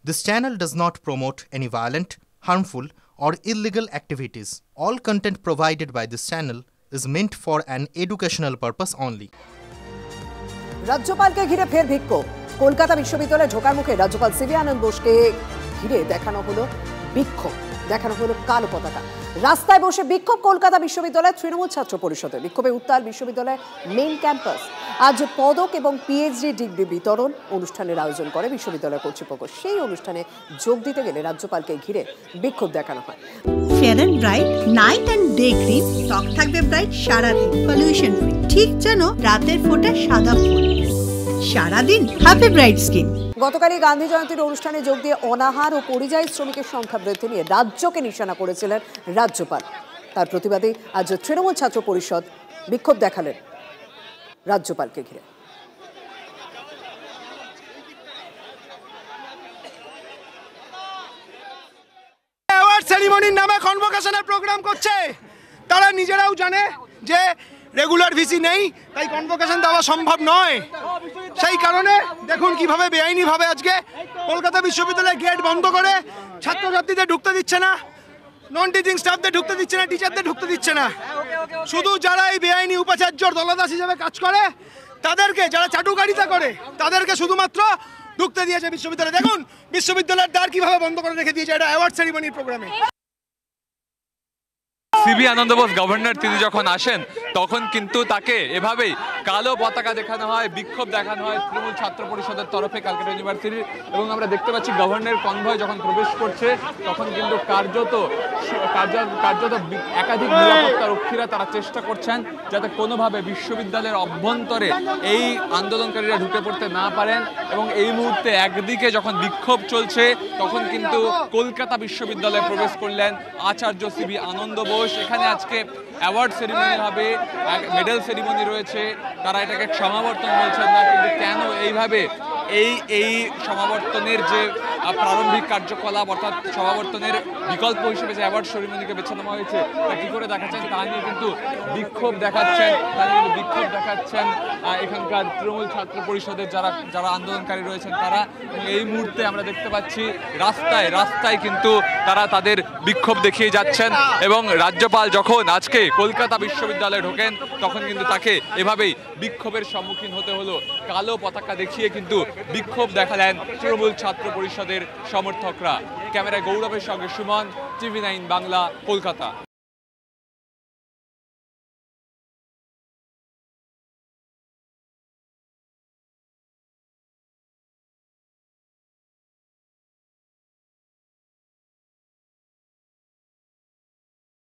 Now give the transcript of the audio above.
This channel does not promote any violent, harmful, or illegal activities. All content provided by this channel is meant for an educational purpose only. রাজ্যপালকে ঘিরে ফের বিক্ষোভ। কলকাতা বিশ্ববিদ্যালয়ে ঢোকার মুখে রাজ্যপাল CV আনন্দ বোসকে ঘিরে দেখানো হলো বিক্ষোভ, দেখানো হলো কালো পতাকা। রাস্তায় বসে বিক্ষোভ কলকাতা বিশ্ববিদ্যালয়ের তৃণমূল ছাত্র পরিষদে। বিক্ষোভে উত্তাল বিশ্ববিদ্যালয়ের মেইন ক্যাম্পাস। আজ পদক এবং পিএইচডি ডিগ্রি বিতরণ অনুষ্ঠানের আয়োজন করে বিশ্ববিদ্যালয় কর্তৃপক্ষ। সেই অনুষ্ঠানে যোগ দিতে গেলে রাজ্যপালকে ঘিরে বিক্ষোভ দেখানো হয়। Fair and bright night and day cream, ত্বক থাকবে ব্রাইট সারাদিন, পলিউশন ফ্রি, ঠিক যেন রাতের ফোঁটা সাদা ফুল। সারাদিন হ্যাপি ব্রাইট স্কিন। গতকালই গান্ধী জয়ন্তীর অনুষ্ঠানে যোগ দিয়ে অনাহার ও পরিযায়ী শ্রমিকের সংখ্যা বৃদ্ধি নিয়ে রাজ্যকে নিশানা করেছিলেন রাজ্যপাল। তার প্রতিবাদে আজ তৃণমূল ছাত্র পরিষদ বিক্ষোভ দেখালেন রাজ্যপালকে ঘিরে। অ্যাওয়ার্ড সেরিমনির নামে কনভোকেশনের প্রোগ্রাম করছে। তারা নিজেরাও জানে যে রেগুলার ভিসি নেই, তাই কনভোকেশন দেওয়া সম্ভব নয়। সেই কারণে দেখুন কিভাবে বেআইনিভাবে আজকে কলকাতা বিশ্ববিদ্যালয়ের গেট বন্ধ করে ছাত্রছাত্রীদের ঢুকতে দিচ্ছে না, নন টিচিং স্টাফদের ঢুকতে দিচ্ছে না, টিচারদের ঢুকতে দিচ্ছে না। শুধু যারা এই বেআইনি উপাচার্যর দলদাস হিসেবে কাজ করে তাদেরকে, যারা চাটুকারিতা করে তাদেরকে শুধুমাত্র ঢুকতে দিয়েছে বিশ্ববিদ্যালয়ে। দেখুন বিশ্ববিদ্যালয়ের দ্বার কিভাবে বন্ধ করে রেখে দিয়েছে এটা অ্যাওয়ার্ড সেরিমনির প্রোগ্রামে। সিভি আনন্দ বোস গভর্নর তিনি যখন আসেন তখন কিন্তু তাকে এভাবেই কালো পতাকা দেখানো হয়, বিক্ষোভ দেখানো হয় তৃণমূল ছাত্র পরিষদের তরফে ক্যালকাটা ইউনিভার্সিটির। এবং আমরা দেখতে পাচ্ছি গভর্নর কনভয় যখন প্রবেশ করছে তখন কিন্তু কার্যত একাধিক নিরাপত্তা রক্ষীরা তারা চেষ্টা করছেন যাতে কোনোভাবে বিশ্ববিদ্যালয়ের অভ্যন্তরে এই আন্দোলনকারীরা ঢুকে পড়তে না পারেন। এবং এই মুহূর্তে একদিকে যখন বিক্ষোভ চলছে তখন কিন্তু কলকাতা বিশ্ববিদ্যালয়ে প্রবেশ করলেন আচার্য সিভি আনন্দ বোস। এখানে আজকে অ্যাওয়ার্ড সেরিমনি হবে, মেডেল সেরিমনি রয়েছে, তারা এটাকে সমাবর্তন বলছেন না, কিন্তু কেন এইভাবে এই সমাবর্তনের যে প্রারম্ভিক কার্যকলাপ অর্থাৎ সমাবর্তনের বিকল্প হিসেবে যে অ্যাওয়ার্ড সেরিমনিকে বেছে নেওয়া হয়েছে তা কী করে দেখাচ্ছেন তা নিয়ে কিন্তু বিক্ষোভ দেখাচ্ছেন এখানকার তৃণমূল ছাত্র পরিষদের যারা আন্দোলনকারী রয়েছেন তারা। এবং এই মুহূর্তে আমরা দেখতে পাচ্ছি রাস্তায় কিন্তু তারা তাদের বিক্ষোভ দেখিয়ে যাচ্ছেন। এবং রাজ্যপাল যখন আজকে কলকাতা বিশ্ববিদ্যালয়ে ঢোকেন তখন কিন্তু তাকে এভাবেই বিক্ষোভের সম্মুখীন হতে হলো। কালো পতাকা দেখিয়ে কিন্তু বিক্ষোভ দেখালেন তৃণমূল ছাত্র পরিষদের সমর্থকরা। ক্যামেরায় গৌরবের সঙ্গে সুমন, টিভি9 বাংলা, কলকাতা।